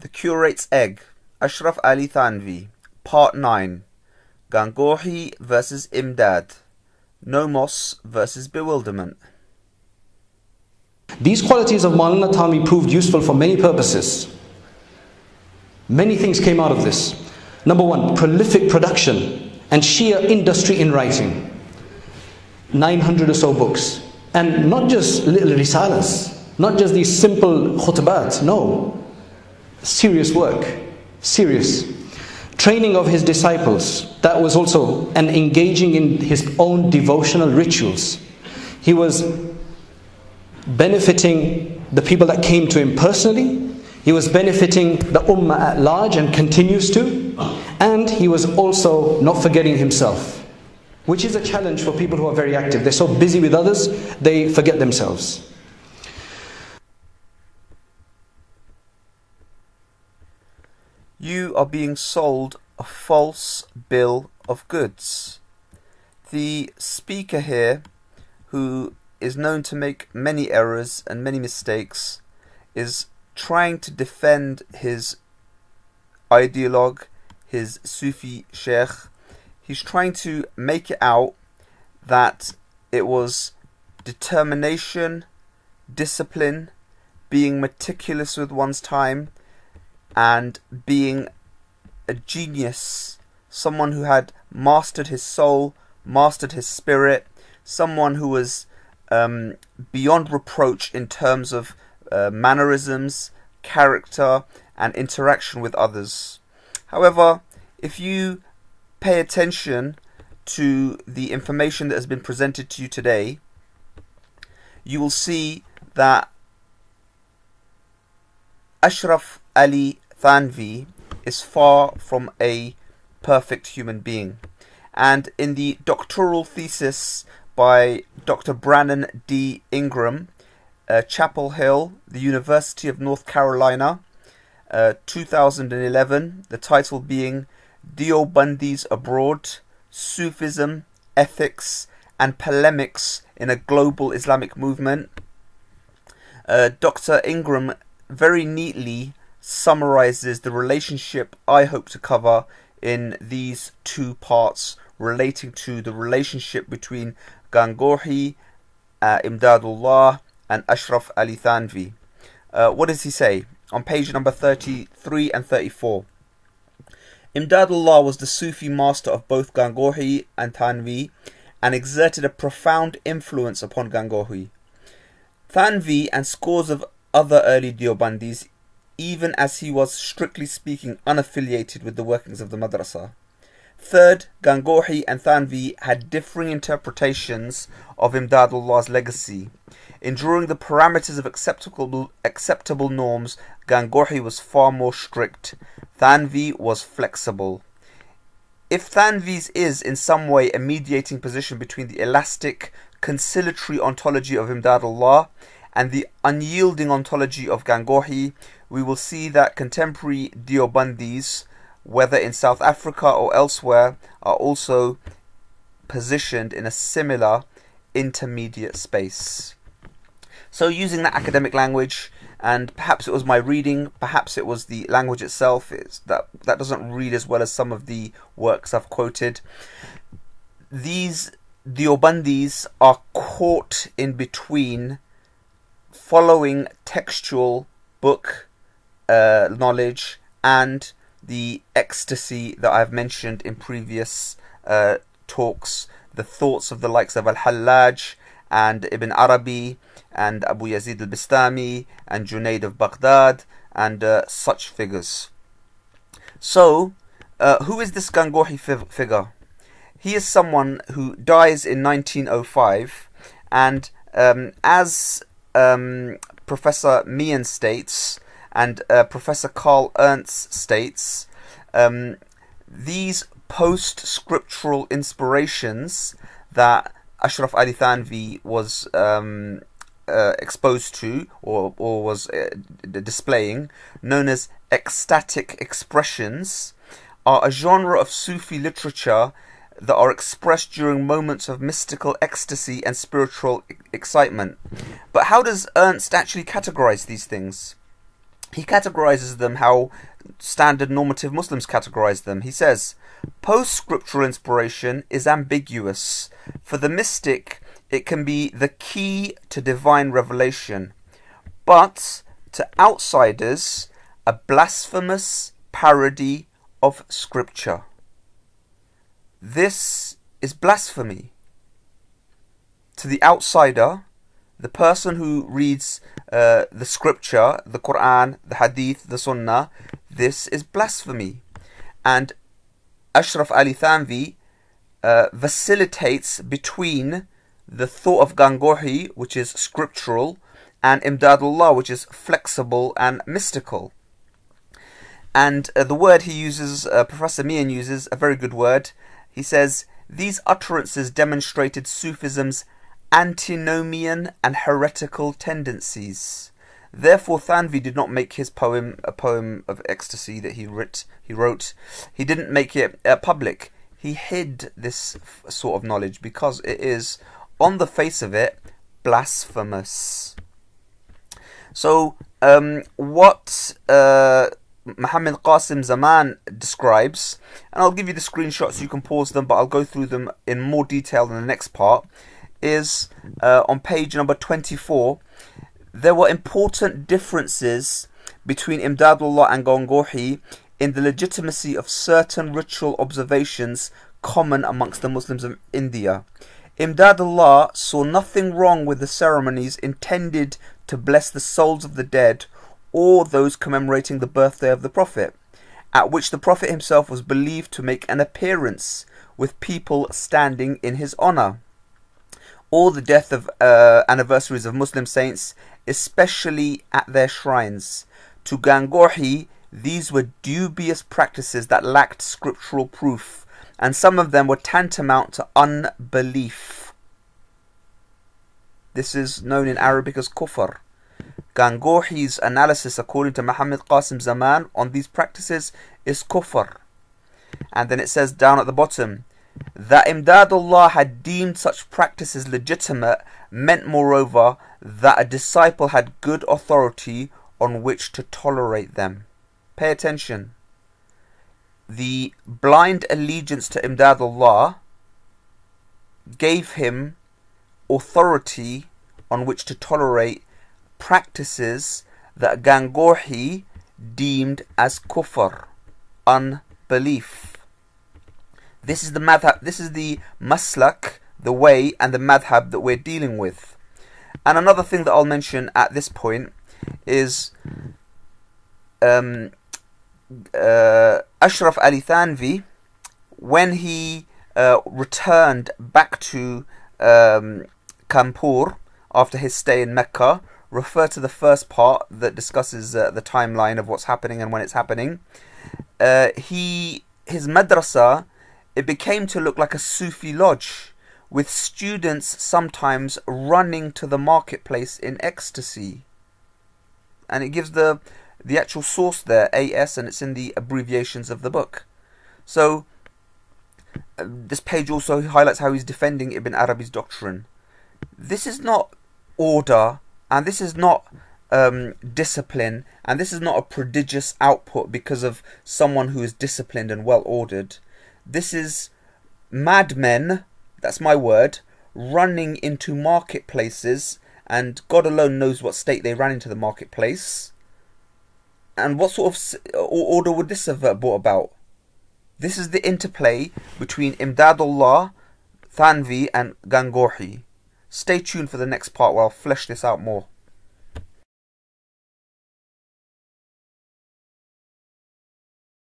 The Curate's Egg, Ashraf Ali Thanvi, Part 9, Gangohi vs. Imdad, Nomos vs. Bewilderment. These qualities of Maulana Thanvi proved useful for many purposes. Many things came out of this. Number one, prolific production and sheer industry in writing. 900 or so books. And not just little risalas, not just these simple khutbat, no. Serious work, serious. Training of his disciples, that was also, and engaging in his own devotional rituals. He was benefiting the people that came to him personally. He was benefiting the ummah at large and continues to. And he was also not forgetting himself, which is a challenge for people who are very active. They're so busy with others, they forget themselves. You are being sold a false bill of goods. The speaker here, who is known to make many errors and many mistakes, is trying to defend his ideologue, his Sufi sheikh. He's trying to make it out that it was determination, discipline, being meticulous with one's time, and being a genius, someone who had mastered his soul, mastered his spirit, someone who was beyond reproach in terms of mannerisms, character, and interaction with others. However, if you pay attention to the information that has been presented to you today, you will see that Ashraf Ali Thanvi is far from a perfect human being. And in the doctoral thesis by Dr. Brannon D. Ingram, Chapel Hill, the University of North Carolina, 2011, the title being Deobandis Abroad, Sufism, Ethics and Polemics in a Global Islamic Movement, Dr. Ingram very neatly summarizes the relationship I hope to cover in these two parts relating to the relationship between Gangohi, Imdadullah and Ashraf Ali Thanvi. What does he say? On page number 33 and 34. Imdadullah was the Sufi master of both Gangohi and Thanvi and exerted a profound influence upon Gangohi. Thanvi and scores of other early Deobandis, even as he was strictly speaking unaffiliated with the workings of the madrasa. Third, Gangohi and Thanvi had differing interpretations of Imdadullah's legacy. In drawing the parameters of acceptable norms, Gangohi was far more strict. Thanvi was flexible. If Thanvi's is in some way a mediating position between the elastic, conciliatory ontology of Imdadullah and the unyielding ontology of Gangohi, we will see that contemporary Deobandis, whether in South Africa or elsewhere, are also positioned in a similar intermediate space. So using that academic language, and perhaps it was my reading, perhaps it was the language itself, that doesn't read as well as some of the works I've quoted. These Deobandis are caught in between following textual book knowledge and the ecstasy that I've mentioned in previous talks, the thoughts of the likes of Al-Hallaj and Ibn Arabi and Abu Yazid al-Bistami and Junayd of Baghdad and such figures. So, who is this Gangohi figure? He is someone who dies in 1905, and as Professor Mian states, and Professor Carl Ernst states, these post-scriptural inspirations that Ashraf Ali Thanvi was exposed to or was displaying, known as ecstatic expressions, are a genre of Sufi literature that are expressed during moments of mystical ecstasy and spiritual excitement. But how does Ernst actually categorize these things? he categorizes them how standard normative Muslims categorize them. He says, post-scriptural inspiration is ambiguous. For the mystic, it can be the key to divine revelation, but to outsiders, a blasphemous parody of scripture. This is blasphemy. To the outsider, the person who reads the scripture, the Quran, the Hadith, the Sunnah, this is blasphemy. And Ashraf Ali Thanvi vacillates between the thought of Gangohi, which is scriptural, and Imdadullah, which is flexible and mystical. And the word he uses, Professor Mian uses, a very good word. He says, these utterances demonstrated Sufism's antinomian and heretical tendencies. Therefore, Thanvi did not make his poem a poem of ecstasy that he wrote. He didn't make it public. He hid this sort of knowledge because it is, on the face of it, blasphemous. So, what Muhammad Qasim Zaman describes, and I'll give you the screenshots so you can pause them, but I'll go through them in more detail in the next part, is on page number 24. There were important differences between Imdadullah and Gangohi in the legitimacy of certain ritual observations common amongst the Muslims of India. Imdadullah saw nothing wrong with the ceremonies intended to bless the souls of the dead or those commemorating the birthday of the Prophet, at which the Prophet himself was believed to make an appearance with people standing in his honour, or the death of anniversaries of Muslim saints, especially at their shrines. To Gangohi, these were dubious practices that lacked scriptural proof, and some of them were tantamount to unbelief. This is known in Arabic as kufr. Gangohi's analysis, according to Muhammad Qasim Zaman, on these practices is kufr. And then it says down at the bottom, that Imdadullah had deemed such practices legitimate meant moreover that a disciple had good authority on which to tolerate them. Pay attention. The blind allegiance to Imdadullah gave him authority on which to tolerate practices that Gangohi deemed as kufr, unbelief. This is the madhab, this is the maslak, the way, and the madhab that we're dealing with. And another thing that I'll mention at this point is Ashraf Ali Thanvi, when he returned back to Kanpur after his stay in Mecca, refer to the first part that discusses the timeline of what's happening and when it's happening. His madrasa, it became to look like a Sufi lodge, with students sometimes running to the marketplace in ecstasy. And it gives the actual source there, AS, and it's in the abbreviations of the book. So this page also highlights how he's defending Ibn Arabi's doctrine. This is not order, and this is not discipline, and this is not a prodigious output because of someone who is disciplined and well ordered. This is madmen, that's my word, running into marketplaces, and God alone knows what state they ran into the marketplace. And what sort of order would this have brought about? This is the interplay between Imdadullah, Thanvi and Gangohi. Stay tuned for the next part where I'll flesh this out more.